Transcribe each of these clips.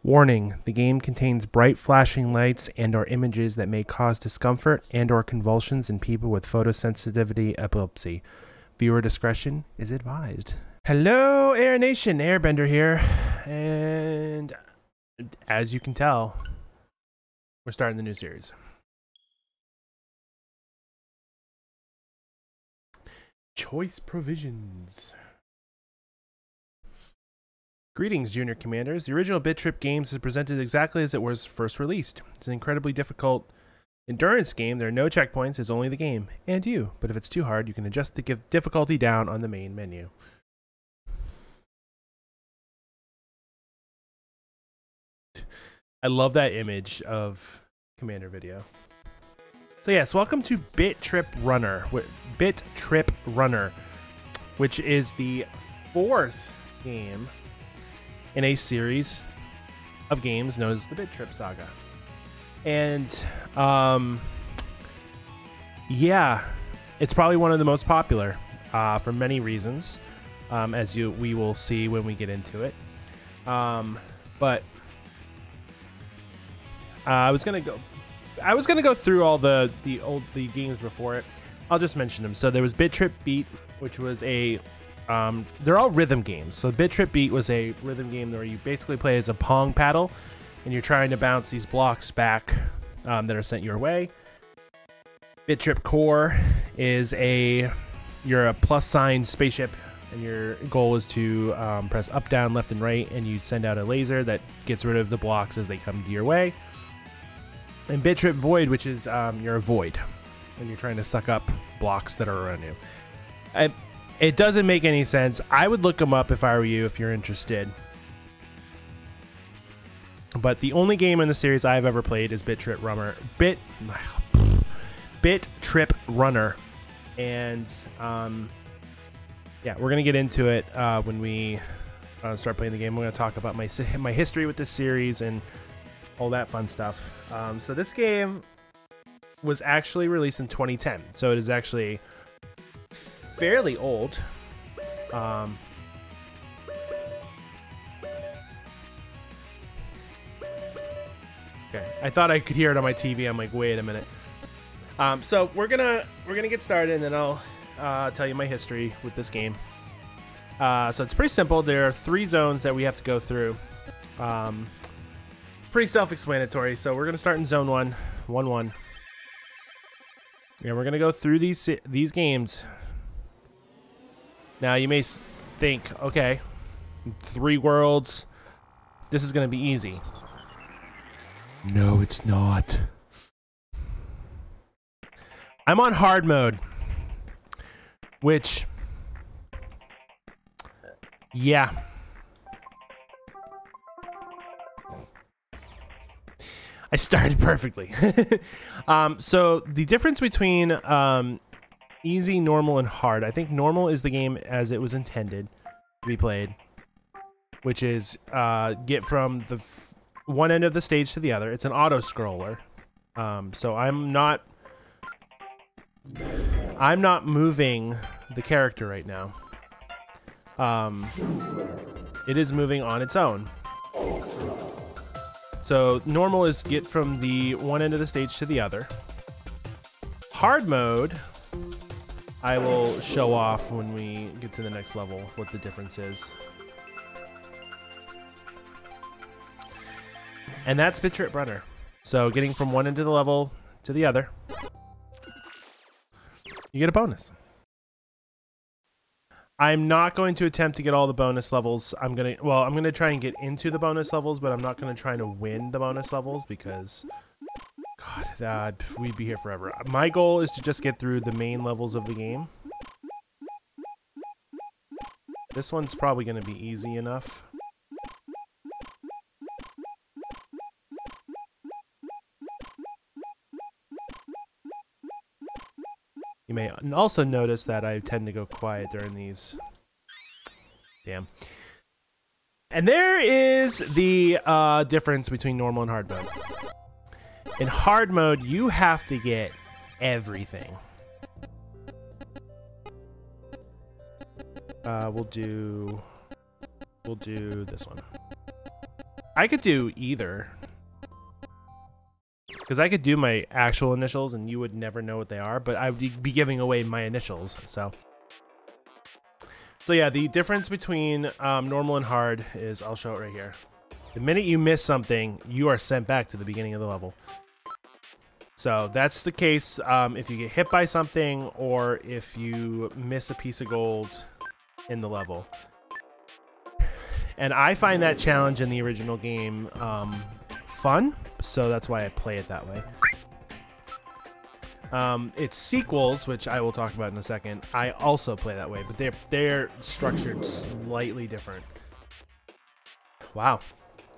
Warning, the game contains bright flashing lights and/or images that may cause discomfort and/or convulsions in people with photosensitivity epilepsy. Viewer discretion is advised. Hello, Air Nation, Airbender here. And as you can tell, we're starting the new series. Choice provisions. Greetings, Junior Commanders. The original Bit.Trip games is presented exactly as it was first released. It's an incredibly difficult endurance game. There are no checkpoints, there's only the game and you. But if it's too hard, you can adjust the difficulty down on the main menu. I love that image of Commander video. So yes, welcome to Bit.Trip Runner, which is the fourth game in a series of games known as the Bit.Trip saga. And yeah, it's probably one of the most popular for many reasons, as we will see when we get into it. But I was gonna go through all the games before it. I'll just mention them. So there was Bit.Trip Beat, which was a they're all rhythm games. So Bit.Trip Beat was a rhythm game where you basically play as a pong paddle, and you're trying to bounce these blocks back that are sent your way. Bit.Trip Core is you're a plus sign spaceship, and your goal is to press up, down, left, and right, and you send out a laser that gets rid of the blocks as they come to your way. And Bit.Trip Void, which is you're a void, and you're trying to suck up blocks that are around you. It doesn't make any sense. I would look them up if I were you, if you're interested. But the only game in the series I've ever played is Bit.Trip Runner. Bit.Trip Runner. And yeah, we're gonna get into it when we start playing the game. We're gonna talk about my history with this series and all that fun stuff. So this game was actually released in 2010. So it is actually fairly old. Okay, I thought I could hear it on my TV. I'm like, wait a minute. So we're gonna get started, and then I'll tell you my history with this game. So it's pretty simple. There are 3 zones that we have to go through. Pretty self-explanatory. So we're gonna start in zone 1. Yeah, we're gonna go through these games. Now you may think, okay, 3 worlds, this is gonna be easy. No, it's not. I'm on hard mode, which, yeah. I started perfectly. So the difference between easy, normal, and hard. I think normal is the game as it was intended to be played, which is get from the one end of the stage to the other. It's an auto-scroller. So I'm not moving the character right now. It is moving on its own. So normal is get from the one end of the stage to the other. Hard mode, I will show off when we get to the next level what the difference is. And that's Bit.Trip Runner. So getting from one end of the level to the other, you get a bonus. I'm not going to attempt to get all the bonus levels. I'm gonna try and get into the bonus levels, but I'm not gonna try to win the bonus levels because, God, we'd be here forever. My goal is to just get through the main levels of the game. This one's probably gonna be easy enough. You may also notice that I tend to go quiet during these. Damn. And there is the difference between normal and hard mode. In hard mode, you have to get everything. We'll do this one. I could do either. Because I could do my actual initials and you would never know what they are, but I would be giving away my initials. So yeah, the difference between normal and hard is, I'll show it right here. The minute you miss something, you are sent back to the beginning of the level. So that's the case if you get hit by something or if you miss a piece of gold in the level. And I find that challenge in the original game fun, so that's why I play it that way. Its sequels, which I will talk about in a second, I also play that way, but they're structured slightly different. Wow,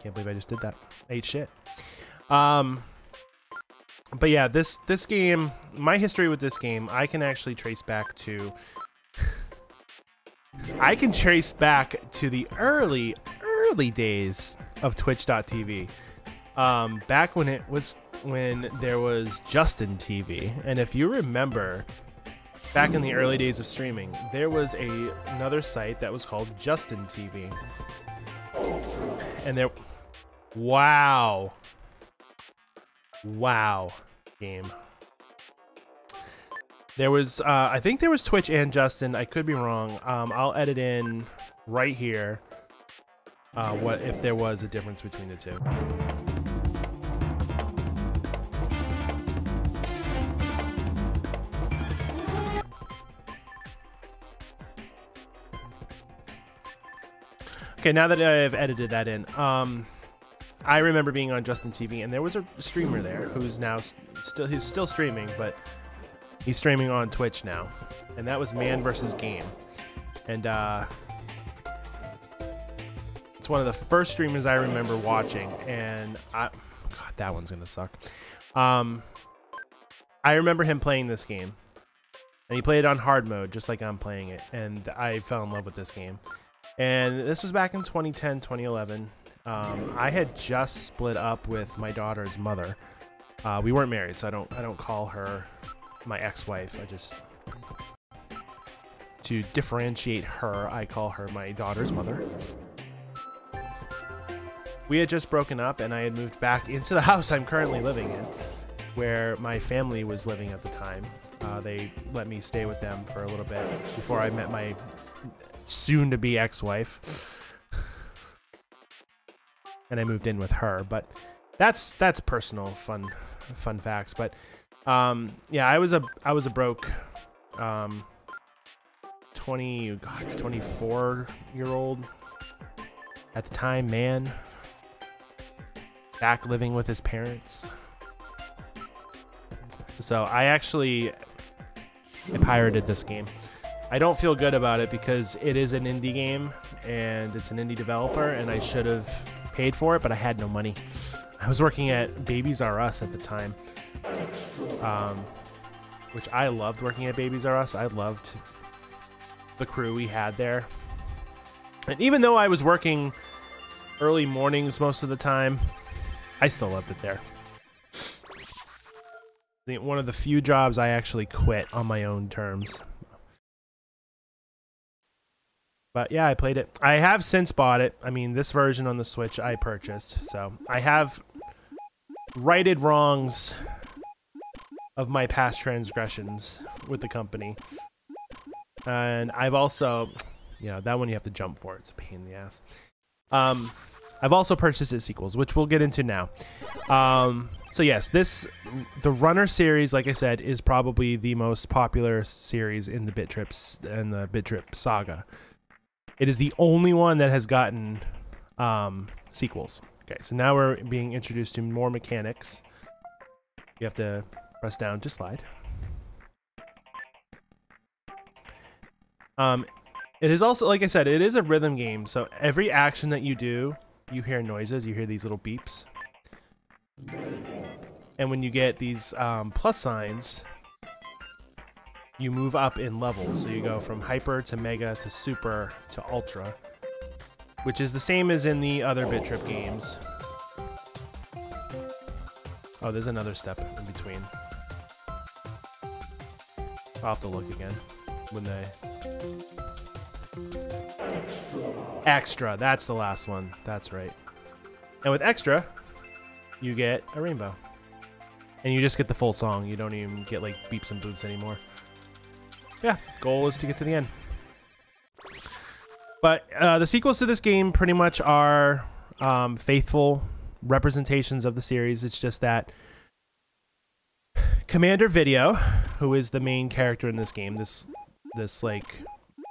can't believe I just did that. I ate shit. But yeah, this game, my history with this game, I can actually trace back to. I can trace back to the early days of Twitch.tv. Back when there was Justin TV, and if you remember, back in the early days of streaming, there was another site that was called Justin TV, and wow, game. There was, I think there was Twitch and Justin. I could be wrong. I'll edit in right here what if there was a difference between the two. Okay, now that I've edited that in, I remember being on Justin TV, and there was a streamer there who's now he's still streaming, but he's streaming on Twitch now, and that was Man vs. Game, and it's one of the first streamers I remember watching, and God, that one's gonna suck. I remember him playing this game, and he played it on hard mode, just like I'm playing it, and I fell in love with this game. And this was back in 2010, 2011. I had just split up with my daughter's mother. We weren't married, so I don't call her my ex-wife. I just, to differentiate her, I call her my daughter's mother. We had just broken up, and I had moved back into the house I'm currently living in, where my family was living at the time. They let me stay with them for a little bit before I met my soon-to-be ex-wife, and I moved in with her. But that's personal fun facts. But yeah, I was a broke 24-year-old at the time man, back living with his parents. So I pirated this game. I don't feel good about it because it is an indie game and it's an indie developer, and I should have paid for it, but I had no money. I was working at Babies R Us at the time, which I loved working at Babies R Us. I loved the crew we had there. And even though I was working early mornings most of the time, I still loved it there. One of the few jobs I actually quit on my own terms. But yeah, I played it. I have since bought it. I mean, this version on the Switch I purchased. So I have righted wrongs of my past transgressions with the company. And I've also, that one you have to jump for. It's a pain in the ass. I've also purchased its sequels, which we'll get into now. So yes, the Runner series, like I said, is probably the most popular series in the Bit.Trip saga. It is the only one that has gotten sequels. Okay, so now we're being introduced to more mechanics. You have to press down to slide. It is also, like I said, it is a rhythm game, so every action that you do, you hear noises, you hear these little beeps. And when you get these plus signs, you move up in levels. So you go from hyper to mega to super to ultra, which is the same as in the other Bit.Trip games. Oh, there's another step in between. I'll have to look again when they... Extra, that's the last one. That's right. And with extra, you get a rainbow. And you just get the full song. You don't even get like beeps and boots anymore. Yeah, goal is to get to the end. But the sequels to this game pretty much are faithful representations of the series. It's just that Commander Video, who is the main character in this game, this like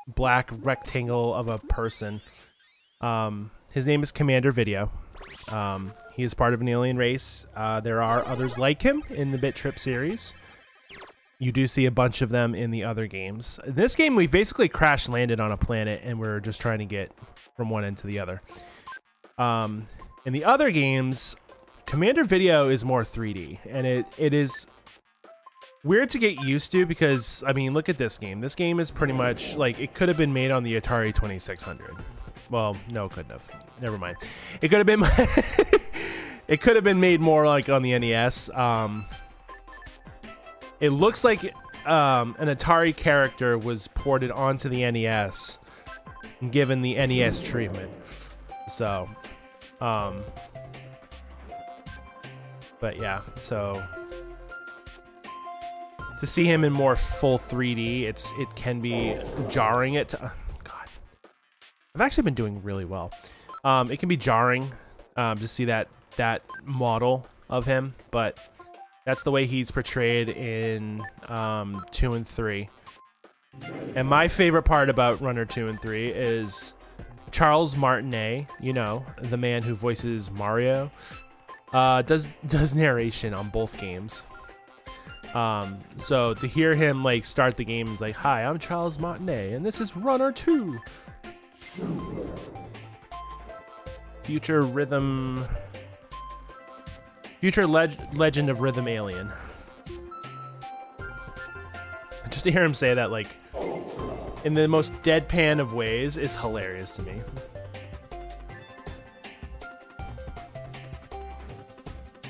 black rectangle of a person, his name is Commander Video. He is part of an alien race. There are others like him in the Bit.Trip series. You do see a bunch of them in the other games. In this game, we basically crash landed on a planet and we're just trying to get from one end to the other. In the other games, Commander Video is more 3D, and it is weird to get used to because, I mean, look at this game. This game is pretty much like it could have been made on the Atari 2600. Well, no, it couldn't have. Never mind. It could have been it could have been made more like on the NES. It looks like an Atari character was ported onto the NES and given the NES treatment. So, but yeah, so to see him in more full 3D, it can be jarring. God, I've actually been doing really well. It can be jarring to see that model of him, but that's the way he's portrayed in 2 and 3. And my favorite part about Runner 2 and 3 is Charles Martinet, you know, the man who voices Mario, does narration on both games. So to hear him like start the game, is like, "Hi, I'm Charles Martinet, and this is Runner 2." Future Legend of Rhythm Alien. Just to hear him say that, like, in the most deadpan of ways is hilarious to me.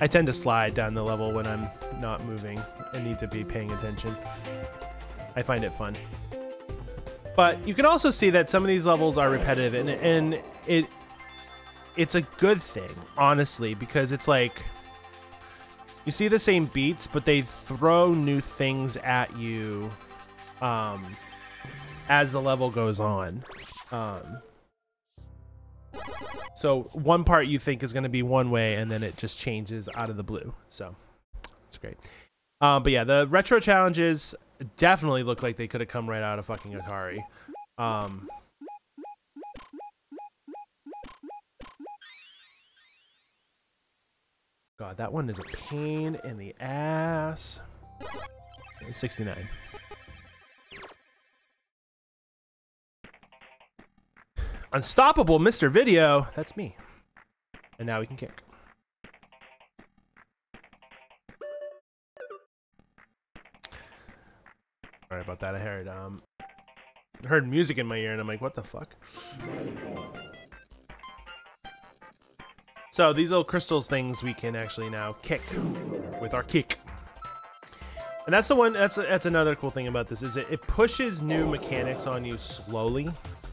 I tend to slide down the level when I'm not moving and need to be paying attention. I find it fun. But you can also see that some of these levels are repetitive, and it's a good thing, honestly, because it's like you see the same beats, but they throw new things at you as the level goes on. So one part you think is going to be one way, and then it just changes out of the blue. So it's great. But yeah, the retro challenges definitely look like they could have come right out of fucking Atari. God, that one is a pain in the ass. 69. Unstoppable Mr. Video. That's me. And now we can kick. Sorry about that. I heard music in my ear and I'm like, what the fuck? So these little crystals things we can actually now kick with our kick. And that's the one, that's another cool thing about this, is it pushes new mechanics on you slowly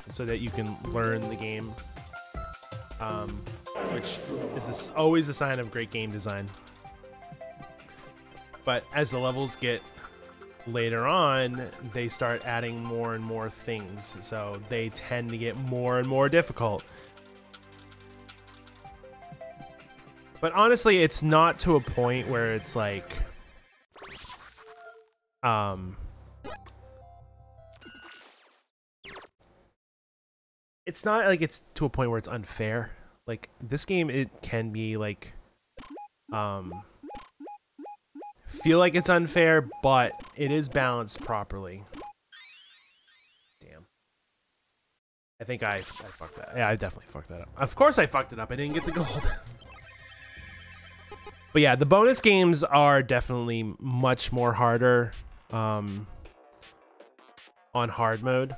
so that you can learn the game, which is always a sign of great game design. But as the levels get later on, they start adding more and more things, so they tend to get more and more difficult. But honestly, it's not to a point where it's like, it's not like it's to a point where it's unfair. Like this game, it can be like, feel like it's unfair, but it is balanced properly. Damn. I think I fucked that. Yeah, I definitely fucked that up. Of course I fucked it up. I didn't get the gold. But yeah, the bonus games are definitely much more harder on hard mode.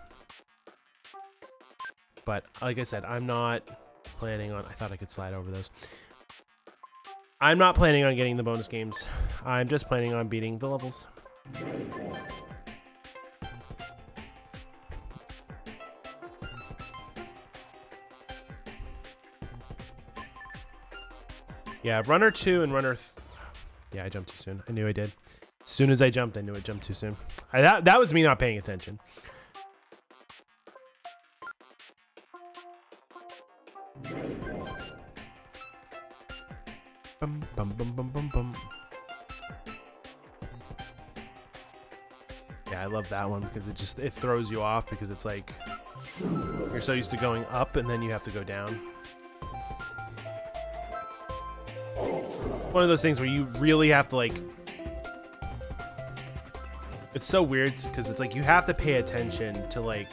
But like I said, I'm not planning on... I thought I could slide over those. I'm not planning on getting the bonus games. I'm just planning on beating the levels. Yeah, runner 2 and runner... Yeah, I jumped too soon. I knew I did. As soon as I jumped, I knew I jumped too soon. That was me not paying attention. Bum, bum, bum, bum, bum, bum. Yeah, I love that one because it throws you off because it's like you're so used to going up and then you have to go down. One of those things where you really have to like... It's so weird because it's like you have to pay attention to like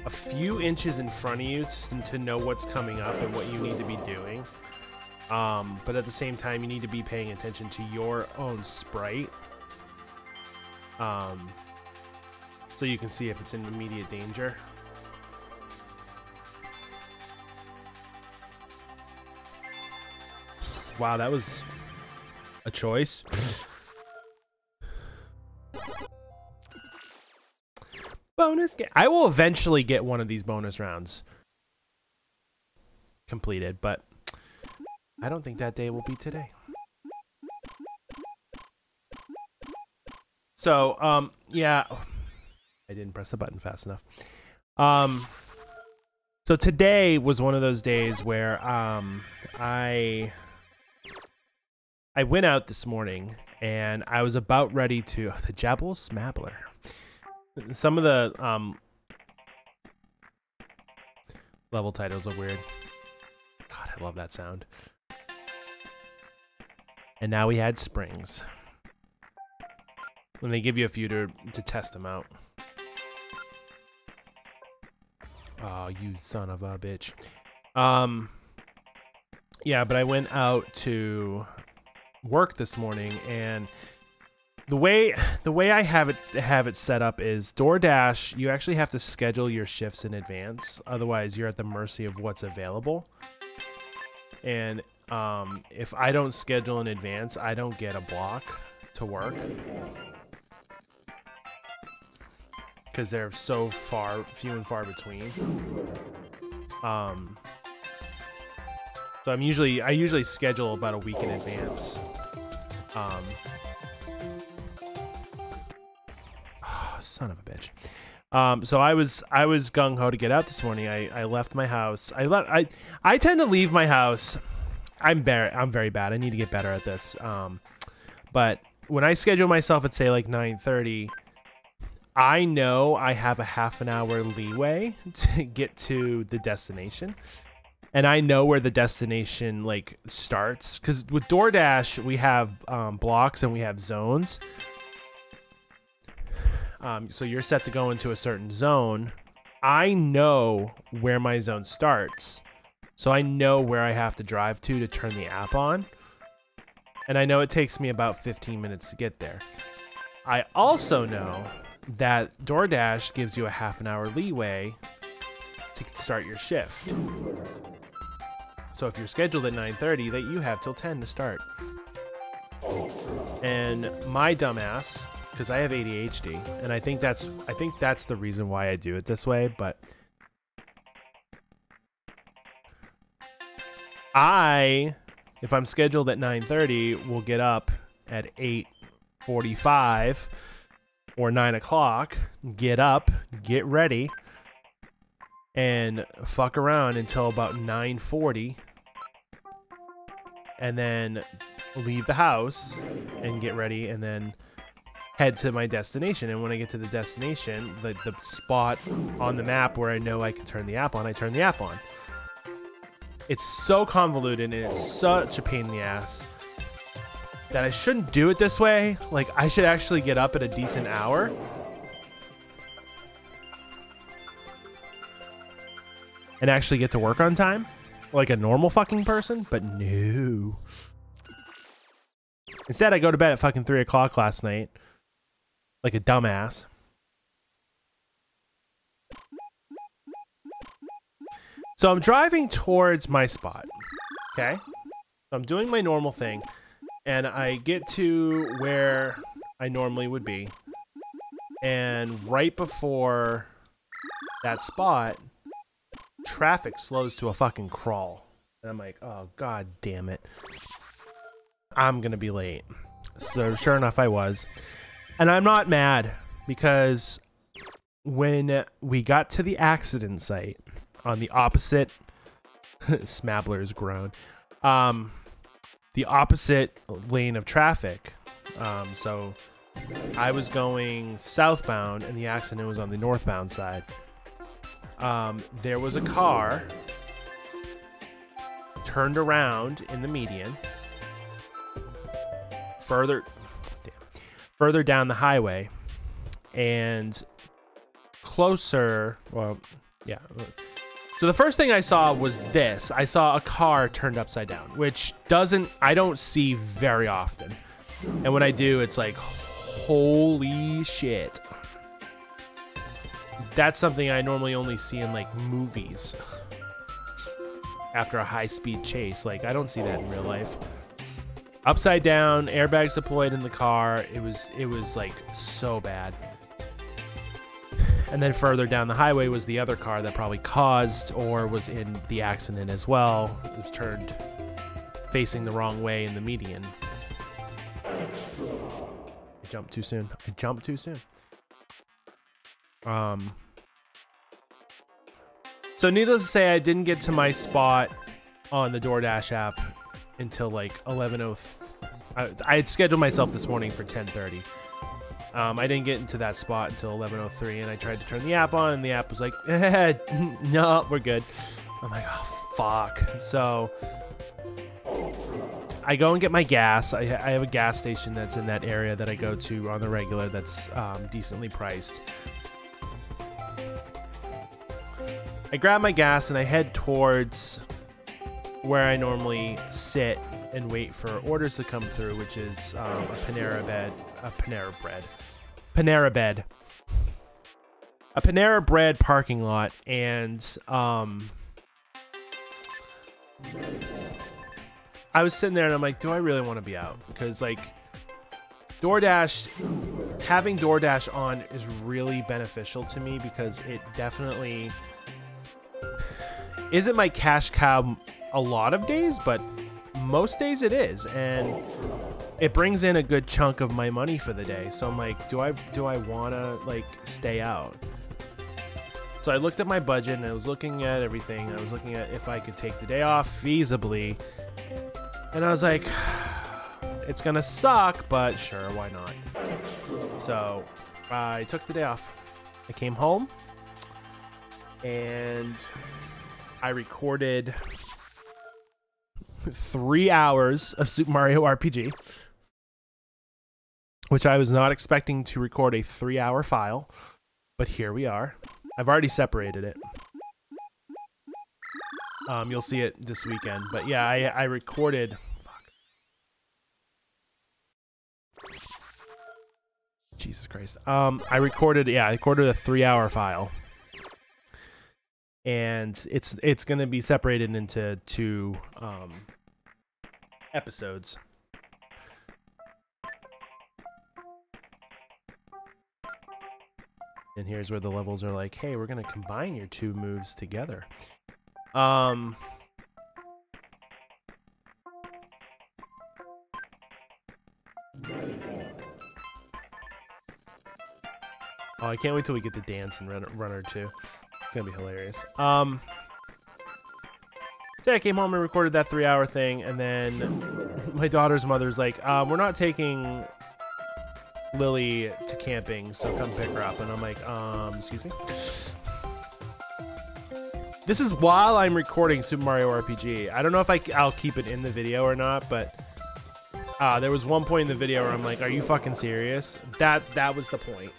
a few inches in front of you to know what's coming up and what you need to be doing. But at the same time, you need to be paying attention to your own sprite. So you can see if it's in immediate danger. Wow, that was a choice. Bonus game. I will eventually get one of these bonus rounds completed, but I don't think that day will be today. So, yeah, I didn't press the button fast enough. So today was one of those days where I went out this morning and I was about ready to the Jabble Smabbler. Some of the level titles are weird. God, I love that sound. And now we had springs. And they give you a few to test them out. Oh, you son of a bitch. Yeah, but I went out to work this morning, and the way I have it set up is DoorDash, you actually have to schedule your shifts in advance. Otherwise, you're at the mercy of what's available. And if I don't schedule in advance, I don't get a block to work. Because they're so few and far between. So I usually schedule about a week in advance. Oh, son of a bitch. So I was gung ho to get out this morning. I left my house. I tend to leave my house. I'm very bad. I need to get better at this. But when I schedule myself at say like 9:30. I know I have a half an hour leeway to get to the destination. And I know where the destination like starts. Because with DoorDash, we have blocks and we have zones. So you're set to go into a certain zone. I know where my zone starts. So I know where I have to drive to turn the app on. And I know it takes me about 15 minutes to get there. I also know that DoorDash gives you a half an hour leeway to start your shift. So if you're scheduled at 9:30, that you have till 10 to start. And my dumbass, because I have ADHD, and I think that's the reason why I do it this way, but if I'm scheduled at 9:30, will get up at 8:45 or 9 o'clock, get up, get ready, and fuck around until about 9:40, and then leave the house and get ready, and then head to my destination. And when I get to the destination, the spot on the map where I know I can turn the app on, I turn the app on. It's so convoluted and it's such a pain in the ass that I shouldn't do it this way. Like, I should actually get up at a decent hour. And actually get to work on time. Like a normal fucking person. But no. Instead, I go to bed at fucking 3 o'clock last night. Like a dumbass. So I'm driving towards my spot. Okay? So I'm doing my normal thing. And I get to where I normally would be. And right before that spot, traffic slows to a fucking crawl. And I'm like, oh, god damn it. I'm gonna be late. So sure enough, I was. And I'm not mad, because when we got to the accident site on the opposite Smabbler's groan, the opposite lane of traffic, so I was going southbound and the accident was on the northbound side. There was a car turned around in the median further down the highway, and closer, well, yeah. So the first thing I saw was this. I saw a car turned upside down, which I don't see very often. And when I do, it's like, holy shit. That's something I normally only see in like movies after a high-speed chase. Like, I don't see that in real life. Upside down, airbags deployed in the car. It was like so bad. And then further down the highway was the other car that probably caused or was in the accident as well. It was turned facing the wrong way in the median. I jumped too soon. So needless to say, I didn't get to my spot on the DoorDash app until like 11:03. I had scheduled myself this morning for 10:30. I didn't get into that spot until 11:03, and I tried to turn the app on, and the app was like, no, we're good. I'm like, oh, fuck. So I go and get my gas. I have a gas station that's in that area that I go to on the regular that's decently priced. I grab my gas, and I head towards where I normally sit and wait for orders to come through, which is a Panera Bread parking lot. And I was sitting there and I'm like, do I really want to be out? Because like having DoorDash on is really beneficial to me, because it definitely isn't my cash cow a lot of days, but most days it is, and it brings in a good chunk of my money for the day. So I'm like, do I want to like stay out? So I looked at my budget and I was looking at everything. I was looking at if I could take the day off feasibly, and I was like, it's gonna suck, but sure, why not? So I took the day off. I came home and I recorded 3 hours of Super Mario RPG, which I was not expecting to record a 3-hour file, but here we are. I've already separated it. You'll see it this weekend, but yeah, I recorded. Fuck. Jesus Christ. I recorded a 3-hour file, and it's gonna be separated into 2 episodes. And here's where the levels are like, hey, we're gonna combine your 2 moves together. Oh, I can't wait till we get to dance and runner too. It's gonna be hilarious. So I came home and recorded that 3-hour thing, and then my daughter's mother's like, we're not taking Lily to camping, so come pick her up. And I'm like, excuse me? This is while I'm recording Super Mario RPG. I don't know if I'll keep it in the video or not, but there was one point in the video where I'm like, are you fucking serious? That was the point.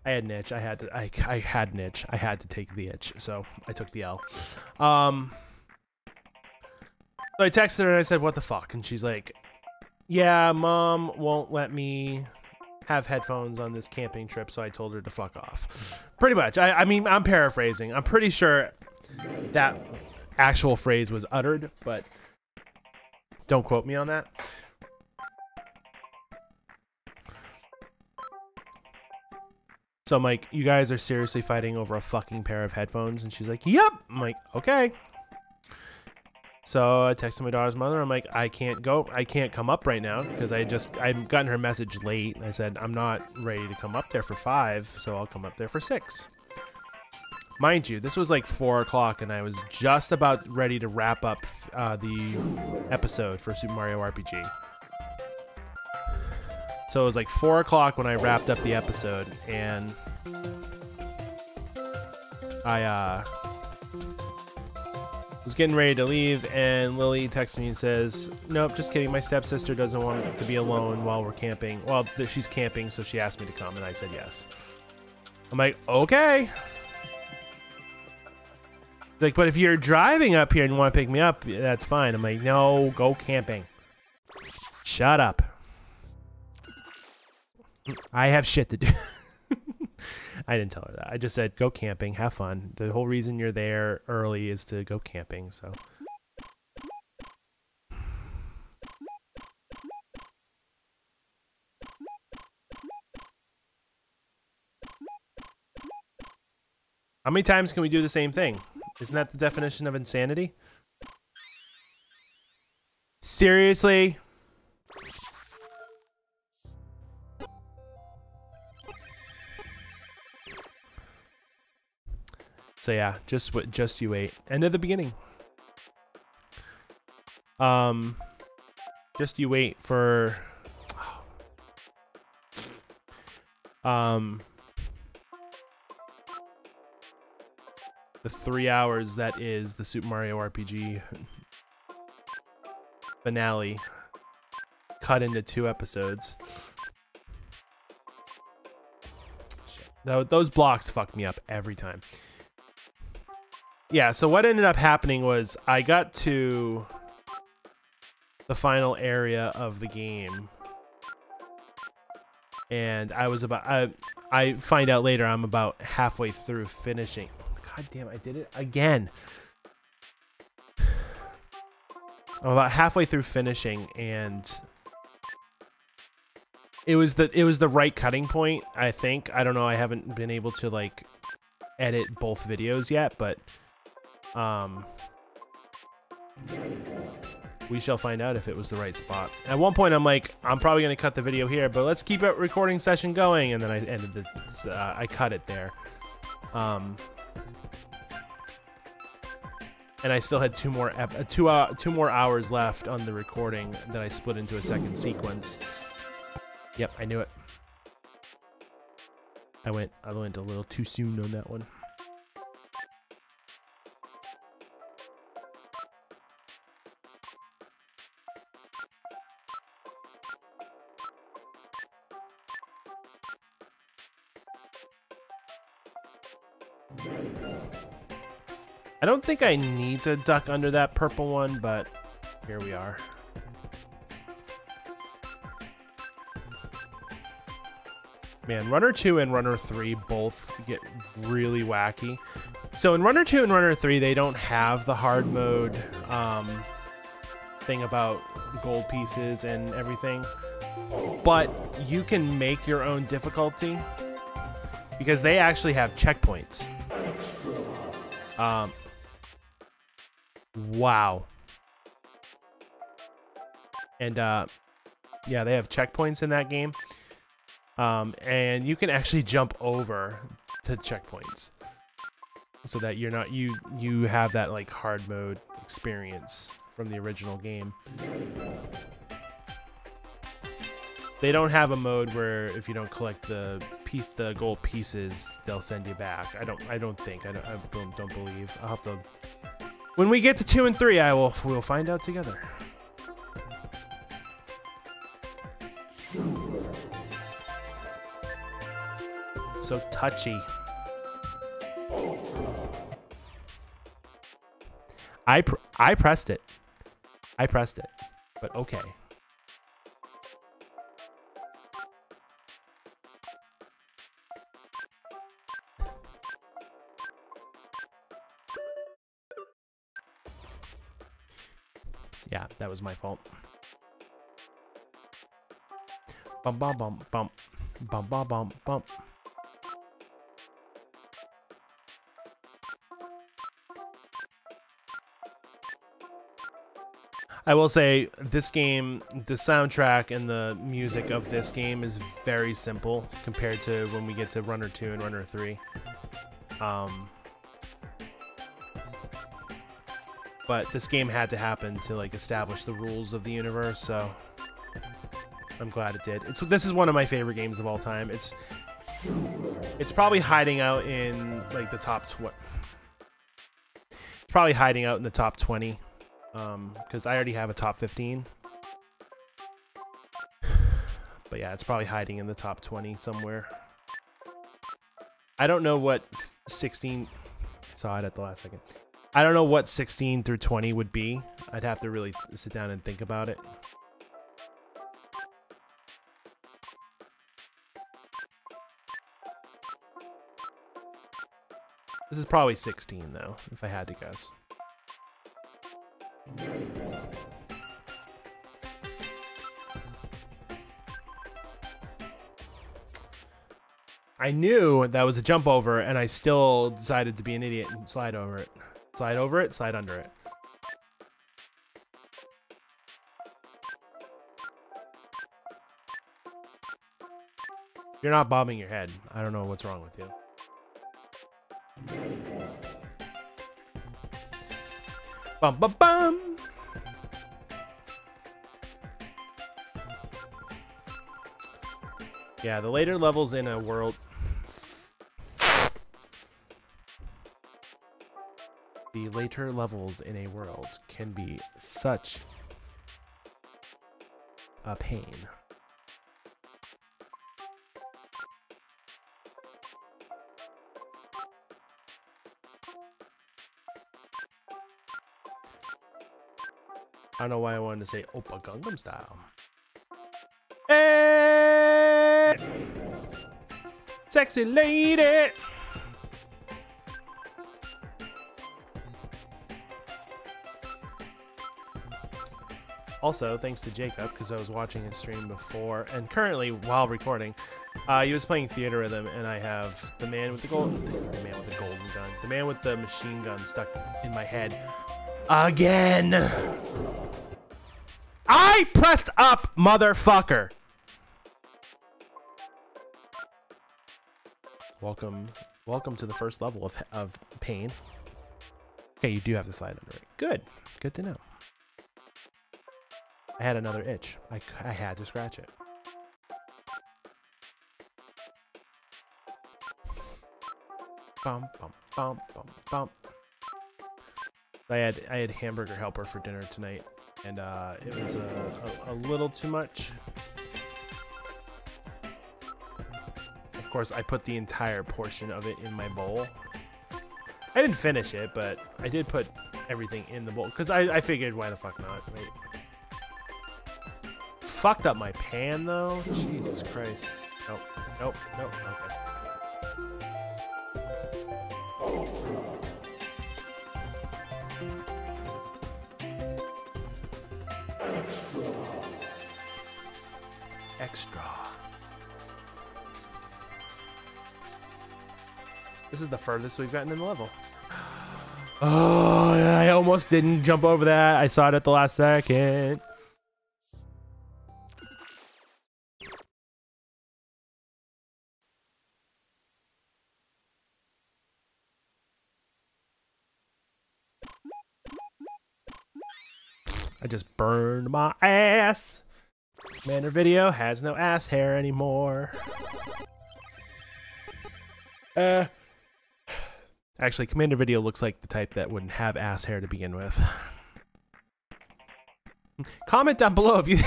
I had an itch. I had an itch. I had to take the itch, so I took the L. So I texted her and I said, what the fuck? And she's like, yeah, Mom won't let me have headphones on this camping trip, so I told her to fuck off. Pretty much. I mean, I'm paraphrasing. I'm pretty sure that actual phrase was uttered, but don't quote me on that. So I'm like, you guys are seriously fighting over a fucking pair of headphones? And she's like, yep. I'm like, okay. So I texted my daughter's mother. I'm like, I can't come up right now because I'd gotten her message late. I said, I'm not ready to come up there for 5, so I'll come up there for 6. Mind you, this was like 4 o'clock and I was just about ready to wrap up the episode for Super Mario RPG. So it was like 4 o'clock when I wrapped up the episode, and I was getting ready to leave, and Lily texts me and says, nope, just kidding. My stepsister doesn't want to be alone while we're camping. Well, she's camping, so she asked me to come, and I said yes. I'm like, okay. Like, but if you're driving up here and you want to pick me up, that's fine. I'm like, no, go camping. Shut up. I have shit to do. I didn't tell her that. I just said, go camping, have fun. The whole reason you're there early is to go camping, so. How many times can we do the same thing? Isn't that the definition of insanity? Seriously? So yeah, just you wait. End of the beginning. Just you wait for the 3 hours that is the Super Mario RPG finale cut into 2 episodes. Shit. Those blocks fuck me up every time. Yeah, so what ended up happening was I got to the final area of the game, and I find out later I'm about halfway through finishing. God damn, I did it again. I'm about halfway through finishing, and it was the right cutting point, I think. I don't know, I haven't been able to like edit both videos yet, but we shall find out if it was the right spot. At one point I'm like, I'm probably gonna cut the video here, but let's keep a recording session going, and then I ended I cut it there. And I still had two more hours left on the recording that I split into a second sequence. Yep, I knew it. I went a little too soon on that one. I don't think I need to duck under that purple one, but here we are. Man, Runner 2 and Runner 3 both get really wacky. So in Runner 2 and Runner 3, they don't have the hard mode thing about gold pieces and everything. But you can make your own difficulty because they actually have checkpoints. Wow. And yeah, they have checkpoints in that game. And you can actually jump over to checkpoints so that you're not you have that like hard mode experience from the original game. They don't have a mode where if you don't collect the gold pieces, they'll send you back. I don't believe. I'll have to. When we get to 2 and 3, we'll find out together. So touchy. I pressed it. I pressed it. But okay. Yeah, that was my fault. Bum bum bum bum bum bum bum bum. I will say this game, the soundtrack and the music of this game is very simple compared to when we get to Runner 2 and Runner 3. But this game had to happen to like establish the rules of the universe, so I'm glad it did. This is one of my favorite games of all time. It's probably hiding out in like the top 20. It's probably hiding out in the top 20, because I already have a top 15. But yeah, it's probably hiding in the top 20 somewhere. I don't know what 16. Saw it at the last second. I don't know what 16 through 20 would be. I'd have to really sit down and think about it. This is probably 16 though, if I had to guess. I knew that was a jump over, and I still decided to be an idiot and slide over it. Slide over it, slide under it. You're not bobbing your head. I don't know what's wrong with you. Bum bum bum. Yeah, the later levels in a world. The later levels in a world can be such a pain. I don't know why I wanted to say Oppa Gangnam Style. Hey! Sexy lady! Also, thanks to Jacob, because I was watching his stream before, and currently, while recording, he was playing Theater Rhythm, and I have the man with the golden gun, the man with the machine gun stuck in my head again. I pressed up, motherfucker. Welcome to the first level of pain. Okay, you do have to slide under it. Good to know. I had another itch. I had to scratch it. Bum bum bum bum bum. I had hamburger helper for dinner tonight, and it was a little too much. Of course, I put the entire portion of it in my bowl. I didn't finish it, but I did put everything in the bowl because I figured, why the fuck not? Wait. Fucked up my pan though. Jesus Christ. Nope. Okay. Extra. This is the furthest we've gotten in the level. Oh, I almost didn't jump over that. I saw it at the last second. I just burned my ass. Commander Video has no ass hair anymore. Actually, Commander Video looks like the type that wouldn't have ass hair to begin with. Comment down below if you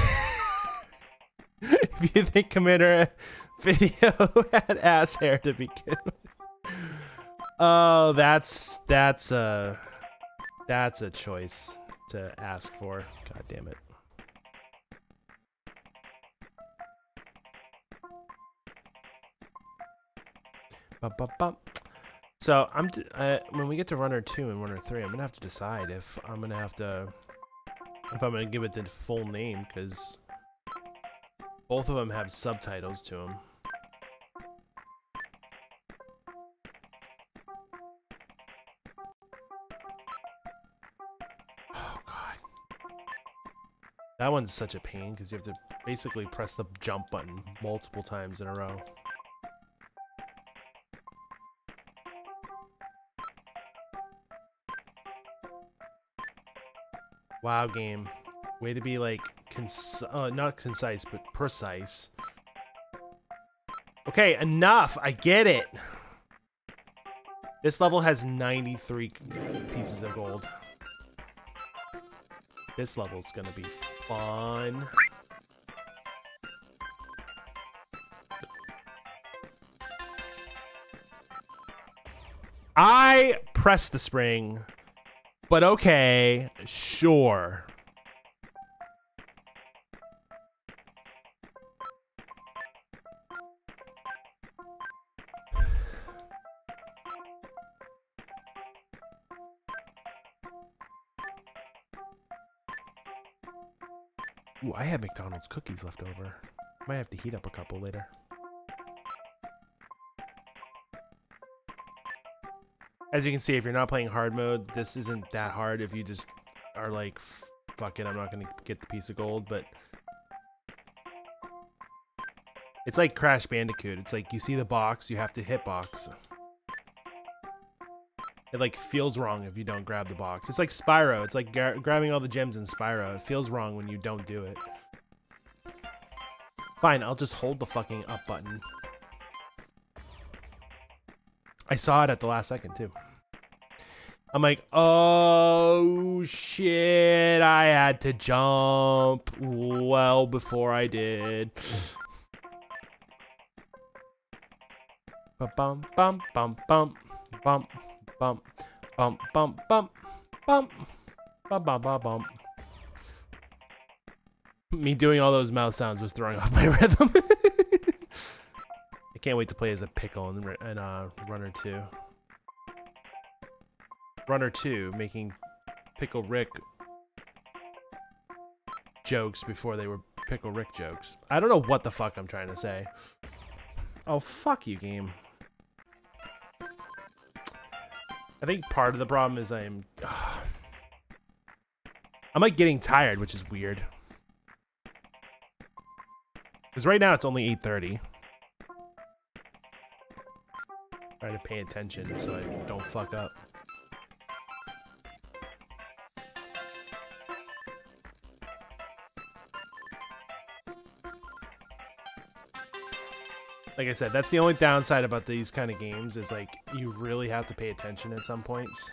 if you think Commander Video had ass hair to begin with. Oh, that's a choice to ask for. God damn it. Bump, bump, bump. So when we get to Runner 2 and Runner 3, I'm gonna have to decide if I'm gonna give it the full name, because both of them have subtitles to them. Oh god. That one's such a pain because you have to basically press the jump button multiple times in a row. Wow, game. Way to be like, not concise, but precise. Okay, enough. I get it. This level has 93 pieces of gold. This level's gonna be fun. I pressed the spring, but okay, sure. Ooh, I had McDonald's cookies left over. Might have to heat up a couple later. As you can see, if you're not playing hard mode, this isn't that hard if you just are like, fuck it, I'm not gonna get the piece of gold, but it's like Crash Bandicoot. It's like you see the box, you have to hit box. It like feels wrong if you don't grab the box. It's like Spyro. It's like grabbing all the gems in Spyro. It feels wrong when you don't do it. Fine, I'll just hold the fucking up button. I saw it at the last second too. I'm like, oh shit, I had to jump well before I did. Bum bum bum bum bum bum bum bum bum bum bum bum bum bum bum. Me doing all those mouth sounds was throwing off my rhythm. I can't wait to play as a pickle in Runner 2. Runner 2 making Pickle Rick jokes before they were Pickle Rick jokes. I don't know what the fuck I'm trying to say. Oh, fuck you, game. I think part of the problem is I'm like getting tired, which is weird. Because right now it's only 8:30. Trying to pay attention so I don't fuck up. Like I said, that's the only downside about these kind of games is like you really have to pay attention at some points.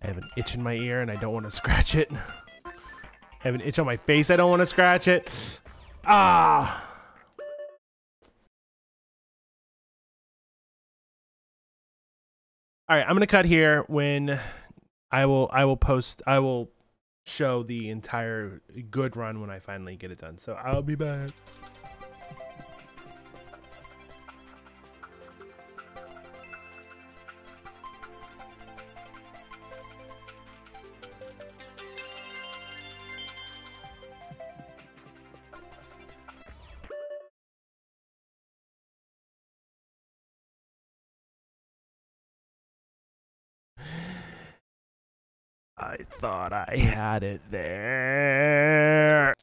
I have an itch in my ear and I don't want to scratch it. I have an itch on my face, I don't want to scratch it. Ah! All right, I'm gonna cut here. When I will show the entire good run when I finally get it done. So I'll be back. I thought I had it there.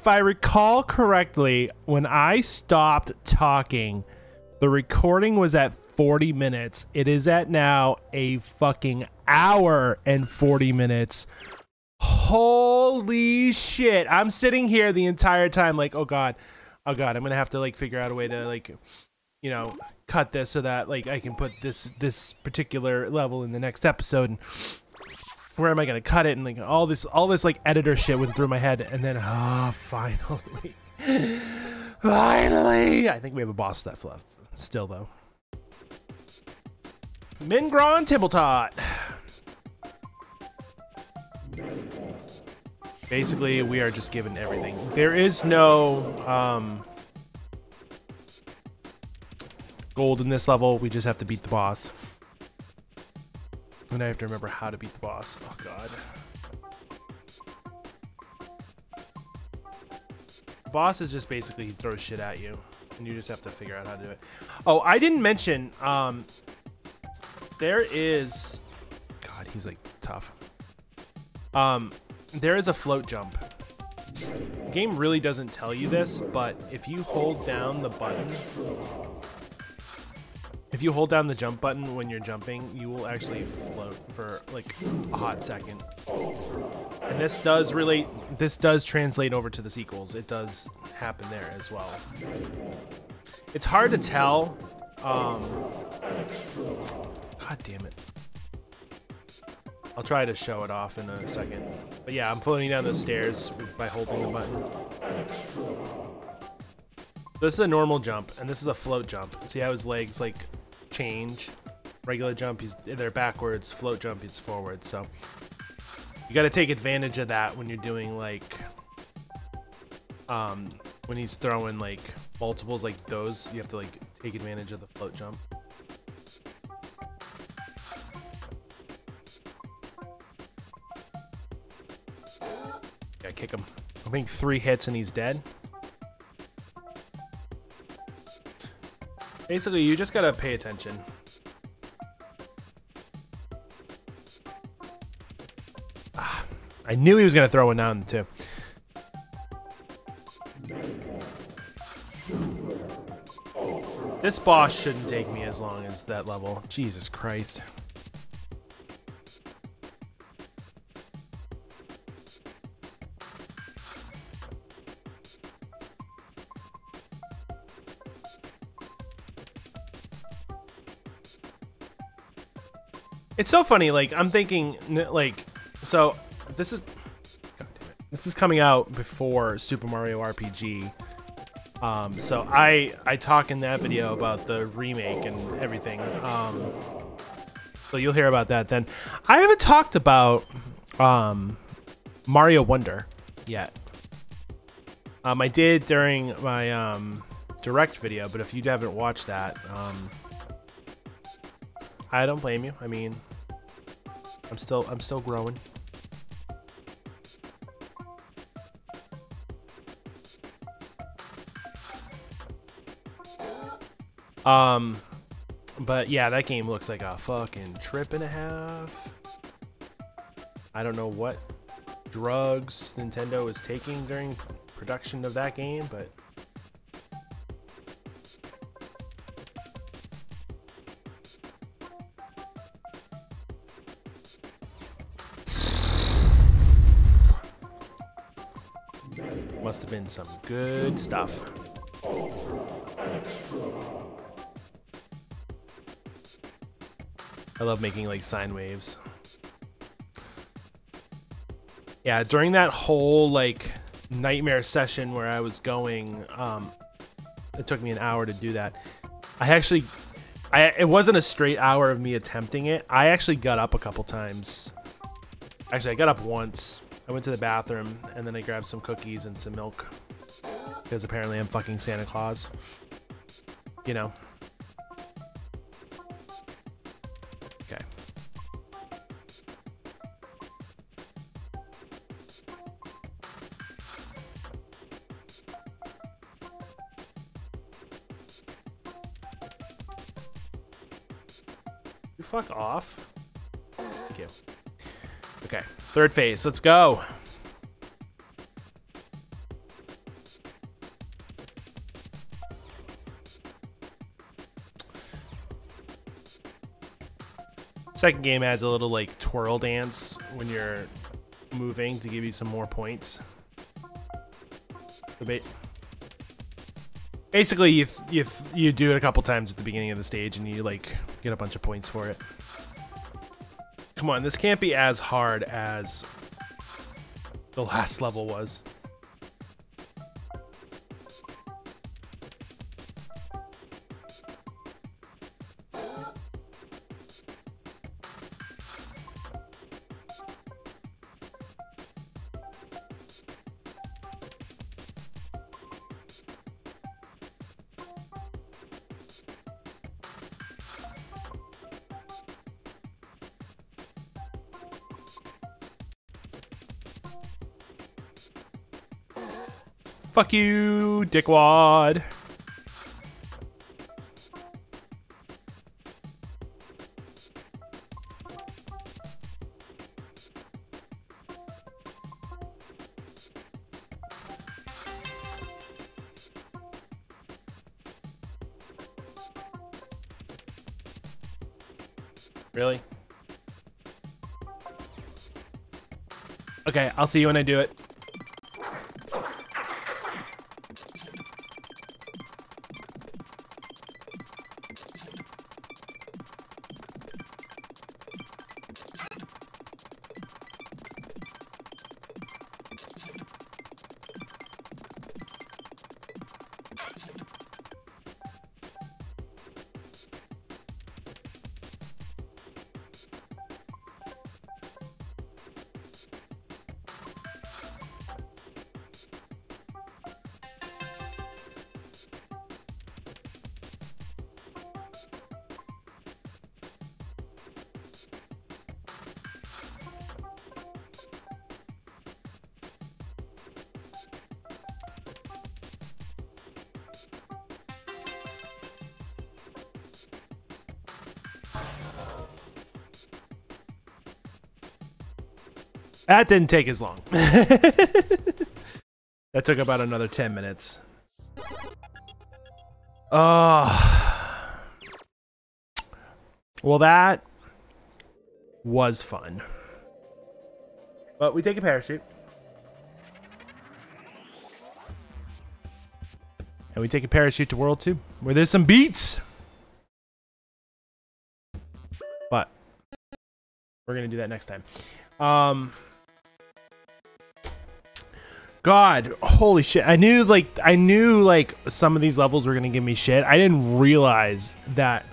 I recall correctly, when I stopped talking, the recording was at 40 minutes. It is at now a fucking hour and 40 minutes. Holy shit. I'm sitting here the entire time like, oh God, I'm gonna have to like figure out a way to like, you know, cut this so that like I can put this particular level in the next episode. And where am I gonna cut it? And like all this like editor shit went through my head, and then finally, finally, I think we have a boss stuff left still though. Mingron Tibbletot. Basically, we are just given everything. There is no gold in this level. We just have to beat the boss. And I have to remember how to beat the boss. Oh God. The boss is just basically he throws shit at you, and you just have to figure out how to do it. Oh, I didn't mention there is, God, he's like tough. There is a float jump. The game really doesn't tell you this, but if you hold down the button, if you hold down the jump button when you're jumping, you will actually float for like a hot second. And this does translate over to the sequels. It does happen there as well. It's hard to tell. God damn it. I'll try to show it off in a second. But yeah, I'm floating down the stairs by holding the button. This is a normal jump, and this is a float jump. See how his legs like change? Regular jump, they're backwards. Float jump, he's forward. So you got to take advantage of that when you're doing like, when he's throwing like multiples like those. You have to like take advantage of the float jump. Yeah, kick him. I think 3 hits and he's dead. Basically, you just gotta pay attention. I knew he was gonna throw one down too. This boss shouldn't take me as long as that level. Jesus Christ. It's so funny, like, I'm thinking, like, so, this is, God damn it, this is coming out before Super Mario RPG, so I talk in that video about the remake and everything, so you'll hear about that then. I haven't talked about, Mario Wonder yet. I did during my, Direct video, but if you haven't watched that, I don't blame you. I mean, I'm still growing. But yeah, that game looks like a fucking trip and a half. I don't know what drugs Nintendo is taking during production of that game, but must have been some good stuff. I love making like sine waves. Yeah, during that whole like nightmare session where I was going, it took me an hour to do that. It wasn't a straight hour of me attempting it. I actually got up a couple times. Actually, I got up once. I went to the bathroom, and then I grabbed some cookies and some milk. Because apparently I'm fucking Santa Claus. You know. Okay. You fuck off. Thank you. Okay, third phase, let's go. Second game adds a little like twirl dance when you're moving to give you some more points. Basically, you do it a couple times at the beginning of the stage and you like get a bunch of points for it. Come on, this can't be as hard as the last level was. Fuck you, dickwad. Really? Okay, I'll see you when I do it. That didn't take as long. That took about another 10 minutes. Oh. Well, that was fun. But we take a parachute. And we take a parachute to World 2, where there's some beats. But we're going to do that next time. God, holy shit. I knew like some of these levels were gonna give me shit. I didn't realize that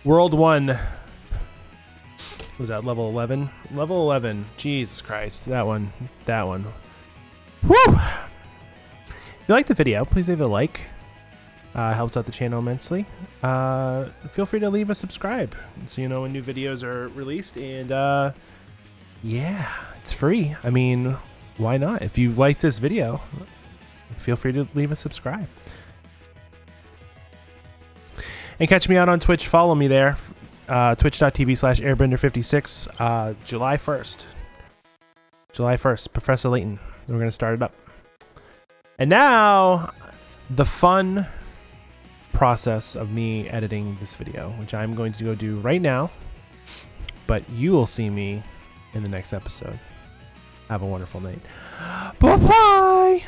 World 1 was that level 11? Level 11. Jesus Christ. That one. Woo! If you liked the video, please leave a like. Helps out the channel immensely. Feel free to leave a subscribe so you know when new videos are released. And yeah, it's free. I mean, why not? If you've liked this video, feel free to leave a subscribe. And catch me out on Twitch. Follow me there. Twitch.tv/airbender56. July 1st. July 1st. Professor Layton. We're going to start it up. And now, the fun process of me editing this video, which I'm going to go do right now. But you will see me in the next episode. Have a wonderful night. Bye-bye!